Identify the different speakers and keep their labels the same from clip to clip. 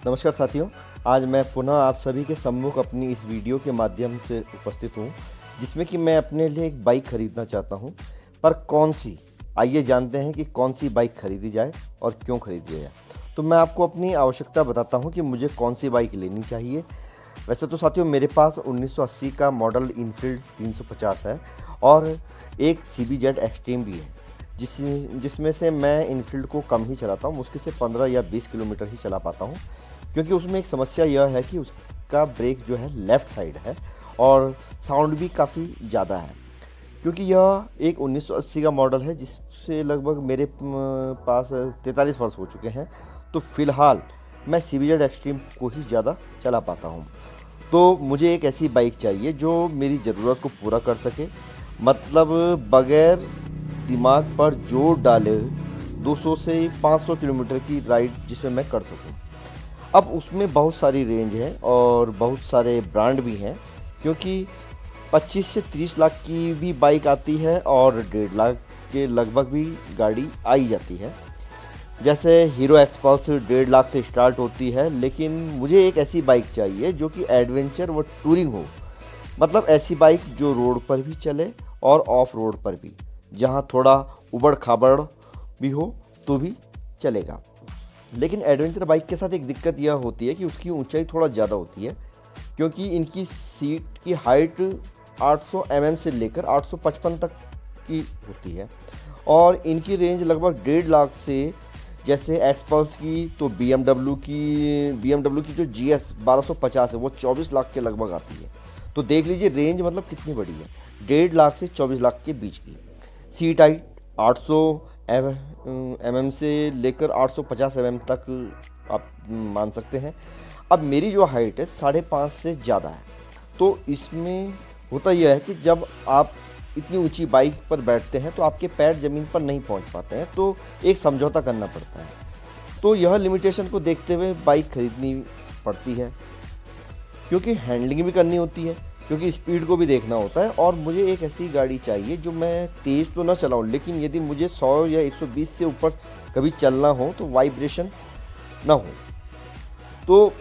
Speaker 1: नमस्कार साथियों, आज मैं पुनः आप सभी के सम्मुख अपनी इस वीडियो के माध्यम से उपस्थित हूँ, जिसमें कि मैं अपने लिए एक बाइक खरीदना चाहता हूँ। पर कौन सी? आइए जानते हैं कि कौन सी बाइक खरीदी जाए और क्यों खरीदी जाए। तो मैं आपको अपनी आवश्यकता बताता हूँ कि मुझे कौन सी बाइक लेनी चाहिए। वैसे तो साथियों मेरे पास 1980 का मॉडल इनफील्ड 350 है और एक CBZ एक्सट्रीम भी है, जिसमें से मैं इनफील्ड को कम ही चलाता हूँ। मुश्किल से 15 या 20 किलोमीटर ही चला पाता हूँ, क्योंकि उसमें एक समस्या यह है कि उसका ब्रेक जो है लेफ़्ट साइड है और साउंड भी काफ़ी ज़्यादा है। क्योंकि यह एक 1980 का मॉडल है, जिससे लगभग मेरे पास 43 वर्ष हो चुके हैं। तो फ़िलहाल मैं CBZ एक्सट्रीम को ही ज़्यादा चला पाता हूँ। तो मुझे एक ऐसी बाइक चाहिए जो मेरी ज़रूरत को पूरा कर सके, मतलब बगैर दिमाग पर जोर डाले 200 से 500 किलोमीटर की राइड जिसमें मैं कर सकूं। अब उसमें बहुत सारी रेंज है और बहुत सारे ब्रांड भी हैं, क्योंकि 25 से 30 लाख की भी बाइक आती है और 1.5 लाख के लगभग भी गाड़ी आई जाती है। जैसे हीरो एक्सपल्स 1.5 लाख से स्टार्ट होती है, लेकिन मुझे एक ऐसी बाइक चाहिए जो कि एडवेंचर व टूरिंग हो। मतलब ऐसी बाइक जो रोड पर भी चले और ऑफ रोड पर भी, जहाँ थोड़ा उबड़ खाबड़ भी हो तो भी चलेगा। लेकिन एडवेंचर बाइक के साथ एक दिक्कत यह होती है कि उसकी ऊंचाई थोड़ा ज़्यादा होती है, क्योंकि इनकी सीट की हाइट 800 से लेकर 855 तक की होती है और इनकी रेंज लगभग 1.5 लाख से, जैसे एक्सपल्स की तो BMW की जो GS 1250 है वो 24 लाख के लगभग आती है। तो देख लीजिए रेंज मतलब कितनी बड़ी है, 1.5 लाख से 24 लाख के बीच की। सीट हाइट 800 mm से लेकर 850 mm तक आप मान सकते हैं। अब मेरी जो हाइट है 5.5 से ज़्यादा है, तो इसमें होता यह है कि जब आप इतनी ऊंची बाइक पर बैठते हैं तो आपके पैर ज़मीन पर नहीं पहुंच पाते हैं, तो एक समझौता करना पड़ता है। तो यह लिमिटेशन को देखते हुए बाइक खरीदनी पड़ती है, क्योंकि हैंडलिंग भी करनी होती है, क्योंकि स्पीड को भी देखना होता है। और मुझे एक ऐसी गाड़ी चाहिए जो मैं तेज़ तो ना चलाऊं, लेकिन यदि मुझे 100 या 120 से ऊपर कभी चलना हो तो वाइब्रेशन ना हो। तो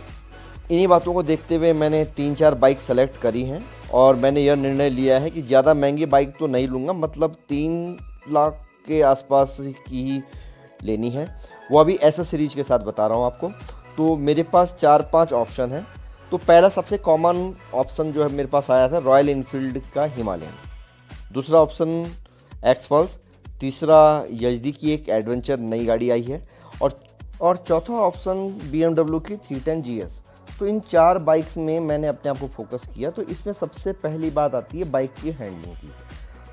Speaker 1: इन्हीं बातों को देखते हुए मैंने 3-4 बाइक सेलेक्ट करी हैं और मैंने यह निर्णय लिया है कि ज़्यादा महंगी बाइक तो नहीं लूँगा, मतलब 3 लाख के आसपास की ही लेनी है। वो अभी SS सीरीज के साथ बता रहा हूँ आपको। तो मेरे पास 4-5 ऑप्शन हैं। तो पहला सबसे कॉमन ऑप्शन जो है मेरे पास आया था रॉयल इनफील्ड का हिमालयन, दूसरा ऑप्शन एक्सपल्स, तीसरा यजदी की एक एडवेंचर नई गाड़ी आई है और चौथा ऑप्शन BMW की 310 GS। तो इन 4 बाइक्स में मैंने अपने आप को फोकस किया। तो इसमें सबसे पहली बात आती है बाइक की हैंडलिंग की।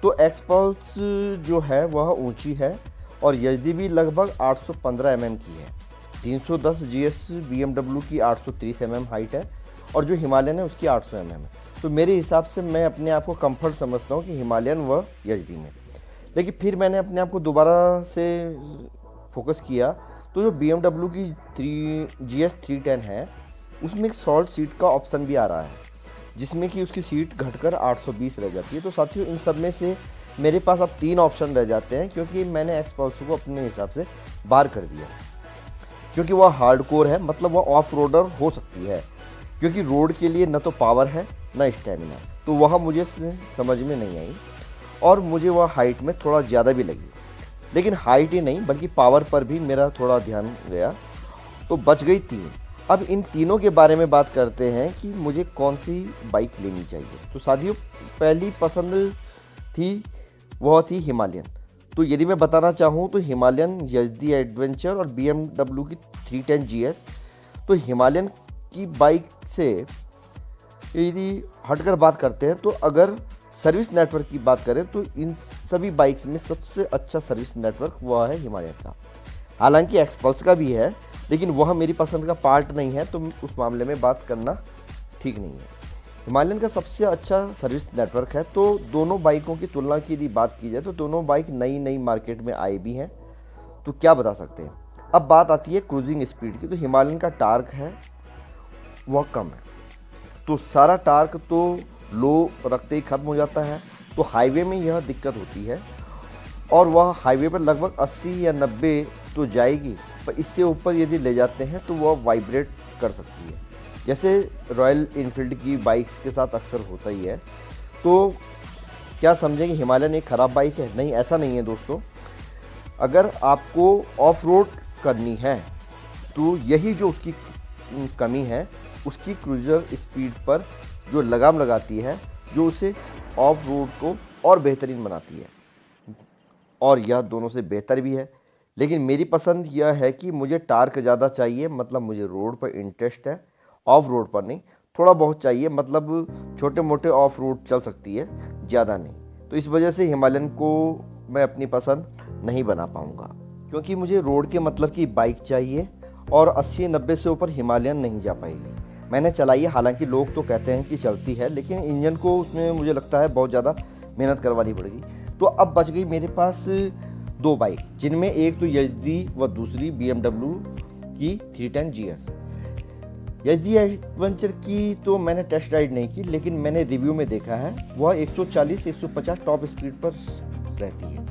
Speaker 1: तो एक्सपल्स जो है वह ऊंची है और यजदी भी लगभग 815 mm की है। 310 GS BMW की 830 mm हाइट है और जो हिमालयन है उसकी 800 mm है। तो मेरे हिसाब से मैं अपने आप को कंफर्ट समझता हूँ कि हिमालयन व यजदी में। लेकिन फिर मैंने अपने आप को दोबारा से फोकस किया, तो जो BMW की GS 310 है उसमें एक सॉल्ट सीट का ऑप्शन भी आ रहा है, जिसमें कि उसकी सीट घटकर 820 रह जाती है। तो साथियों इन सब में से मेरे पास अब 3 ऑप्शन रह जाते हैं, क्योंकि मैंने एक्सपल्स को अपने हिसाब से बाहर कर दिया, क्योंकि वह हार्डकोर है, मतलब वह ऑफ रोडर हो सकती है, क्योंकि रोड के लिए न तो पावर है न स्टेमिना। तो वह मुझे समझ में नहीं आई और मुझे वह हाइट में थोड़ा ज़्यादा भी लगी। लेकिन हाइट ही नहीं बल्कि पावर पर भी मेरा थोड़ा ध्यान गया, तो बच गई 3। अब इन तीनों के बारे में बात करते हैं कि मुझे कौन सी बाइक लेनी चाहिए। तो साथियों पहली पसंद थी वह थी हिमालयन। तो यदि मैं बताना चाहूँ तो हिमालयन, यजदी एडवेंचर और BMW की 310 GS। तो हिमालयन की बाइक से यदि हटकर बात करते हैं, तो अगर सर्विस नेटवर्क की बात करें तो इन सभी बाइक्स में सबसे अच्छा सर्विस नेटवर्क वह है हिमालयन का। हालांकि एक्सपल्स का भी है, लेकिन वह मेरी पसंद का पार्ट नहीं है, तो उस मामले में बात करना ठीक नहीं है। हिमालयन का सबसे अच्छा सर्विस नेटवर्क है। तो दोनों बाइकों की तुलना की यदि बात की जाए तो दोनों बाइक नई मार्केट में आई भी हैं, तो क्या बता सकते हैं। अब बात आती है क्रूजिंग स्पीड की। तो हिमालयन का टार्क है वह कम है, तो सारा टार्क तो लो रखते ही ख़त्म हो जाता है। तो हाईवे में यह दिक्कत होती है और वह हाईवे पर लगभग 80 या 90 तो जाएगी, पर इससे ऊपर यदि ले जाते हैं तो वह वाइब्रेट कर सकती है, जैसे रॉयल इनफील्ड की बाइक्स के साथ अक्सर होता ही है। तो क्या समझें कि हिमालयन एक ख़राब बाइक है? नहीं, ऐसा नहीं है दोस्तों। अगर आपको ऑफ रोड करनी है तो यही जो उसकी कमी है, उसकी क्रूज़र स्पीड पर जो लगाम लगाती है, जो उसे ऑफ रोड को और बेहतरीन बनाती है, और यह दोनों से बेहतर भी है। लेकिन मेरी पसंद यह है कि मुझे टार्क ज़्यादा चाहिए, मतलब मुझे रोड पर इंटरेस्ट है, ऑफ रोड पर नहीं। थोड़ा बहुत चाहिए, मतलब छोटे मोटे ऑफ रोड चल सकती है, ज़्यादा नहीं। तो इस वजह से हिमालयन को मैं अपनी पसंद नहीं बना पाऊँगा, क्योंकि मुझे रोड के मतलब की बाइक चाहिए, और 80-90 से ऊपर हिमालयन नहीं जा पाएगी। मैंने चलाई है, हालांकि लोग तो कहते हैं कि चलती है, लेकिन इंजन को उसमें मुझे लगता है बहुत ज़्यादा मेहनत करवानी पड़ेगी। तो अब बच गई मेरे पास 2 बाइक, जिनमें एक तो एचडी व दूसरी BMW की 310 GS। एचडी एडवेंचर की तो मैंने टेस्ट राइड नहीं की, लेकिन मैंने रिव्यू में देखा है वह 140-150 टॉप स्पीड पर रहती है।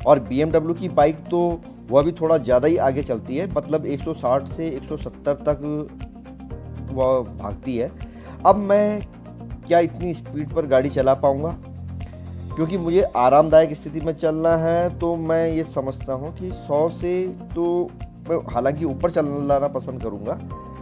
Speaker 1: और BMW की बाइक तो वह भी थोड़ा ज़्यादा ही आगे चलती है, मतलब 160 से 170 तक वह भागती है। अब मैं क्या इतनी स्पीड पर गाड़ी चला पाऊँगा? क्योंकि मुझे आरामदायक स्थिति में चलना है, तो मैं ये समझता हूँ कि 100 से तो मैं हालांकि ऊपर चलाना पसंद करूँगा,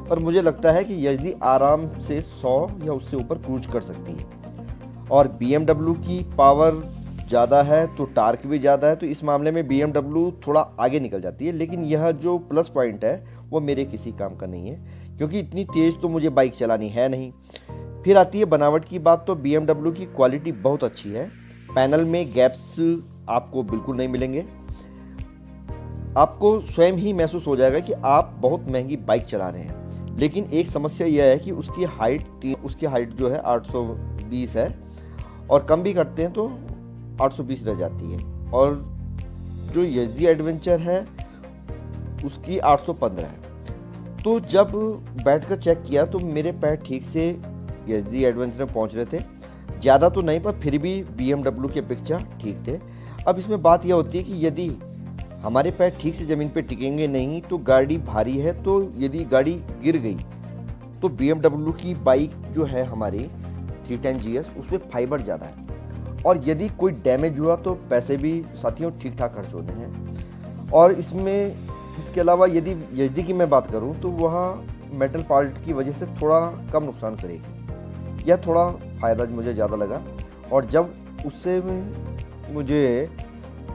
Speaker 1: पर मुझे लगता है कि एचडी आराम से 100 या उससे ऊपर क्रूज कर सकती है। और BMW की पावर ज़्यादा है तो टार्क भी ज़्यादा है, तो इस मामले में BMW थोड़ा आगे निकल जाती है। लेकिन यह जो प्लस पॉइंट है वो मेरे किसी काम का नहीं है, क्योंकि इतनी तेज़ तो मुझे बाइक चलानी है नहीं। फिर आती है बनावट की बात, तो BMW की क्वालिटी बहुत अच्छी है। पैनल में गैप्स आपको बिल्कुल नहीं मिलेंगे। आपको स्वयं ही महसूस हो जाएगा कि आप बहुत महंगी बाइक चला रहे हैं। लेकिन एक समस्या यह है कि उसकी हाइट जो है 820 है, और कम भी करते हैं तो 820 रह जाती है। और जो एचडी एडवेंचर है उसकी 815 है। तो जब बैठकर चेक किया तो मेरे पैर ठीक से एचडी एडवेंचर में पहुंच रहे थे, ज़्यादा तो नहीं, पर फिर भी BMW के अपेक्षा ठीक थे। अब इसमें बात यह होती है कि यदि हमारे पैर ठीक से ज़मीन पे टिकेंगे नहीं तो गाड़ी भारी है, तो यदि गाड़ी गिर गई तो BMW की बाइक जो है हमारी 310 GS, उसमें फाइबर ज़्यादा है, और यदि कोई डैमेज हुआ तो पैसे भी साथियों ठीक ठाक खर्च होते हैं। और इसके अलावा यदि एचडी की मैं बात करूं तो वह मेटल पार्ट की वजह से थोड़ा कम नुकसान करेगी, यह थोड़ा फ़ायदा मुझे ज़्यादा लगा। और जब उससे मुझे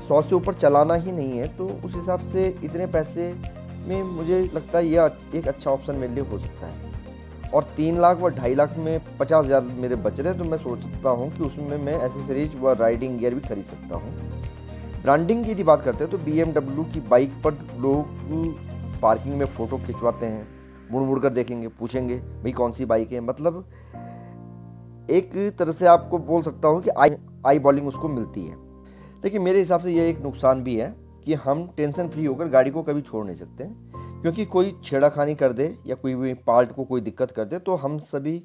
Speaker 1: 100 से ऊपर चलाना ही नहीं है, तो उस हिसाब से इतने पैसे में मुझे लगता है यह एक अच्छा ऑप्शन मेरे लिए हो सकता है। और 3 लाख व 2.5 लाख में 50,000 मेरे बच रहे, तो मैं सोचता हूँ कि उसमें मैं एसेसरीज व राइडिंग गियर भी खरीद सकता हूँ। ब्रांडिंग की यदि बात करते हैं तो BMW की बाइक पर लोग पार्किंग में फ़ोटो खिंचवाते हैं, मुड़ मुड़ कर देखेंगे, पूछेंगे भाई कौन सी बाइक है। मतलब एक तरह से आपको बोल सकता हूँ कि आई बॉलिंग उसको मिलती है। लेकिन मेरे हिसाब से यह एक नुकसान भी है कि हम टेंशन फ्री होकर गाड़ी को कभी छोड़ नहीं सकते, क्योंकि कोई छेड़खानी कर दे या कोई भी पार्ट को कोई दिक्कत कर दे तो हम सभी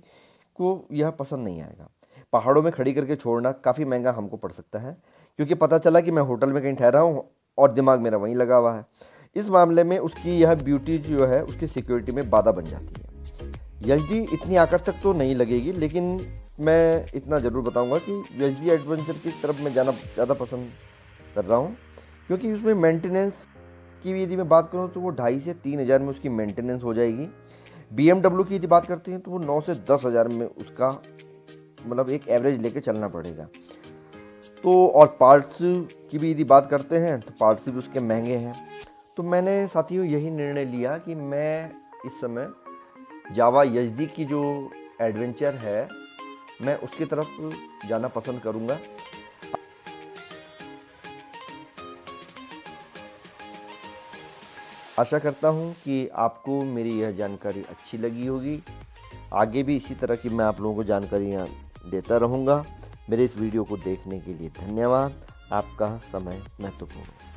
Speaker 1: को यह पसंद नहीं आएगा। पहाड़ों में खड़ी करके छोड़ना काफ़ी महंगा हमको पड़ सकता है, क्योंकि पता चला कि मैं होटल में कहीं ठहरा हूँ और दिमाग मेरा वहीं लगा हुआ है। इस मामले में उसकी यह ब्यूटी जो है उसकी सिक्योरिटी में बाधा बन जाती है। एचडी इतनी आकर्षक तो नहीं लगेगी, लेकिन मैं इतना ज़रूर बताऊंगा कि एचडी एडवेंचर की तरफ मैं जाना ज़्यादा पसंद कर रहा हूं, क्योंकि उसमें मेंटेनेंस की भी यदि मैं बात करूं तो वो 2,500 से 3,000 में उसकी मेंटेनेंस हो जाएगी। BMW की यदि बात करते हैं तो वो 9 से 10,000 में उसका मतलब एक एवरेज लेके चलना पड़ेगा। तो और पार्ट्स की भी यदि बात करते हैं तो पार्ट्स भी उसके महंगे हैं। तो मैंने साथियों यही निर्णय लिया कि मैं इस समय जावा एचडी की जो एडवेंचर है मैं उसकी तरफ जाना पसंद करूंगा। आशा करता हूं कि आपको मेरी यह जानकारी अच्छी लगी होगी। आगे भी इसी तरह की मैं आप लोगों को जानकारियां देता रहूंगा। मेरे इस वीडियो को देखने के लिए धन्यवाद। आपका समय महत्वपूर्ण है।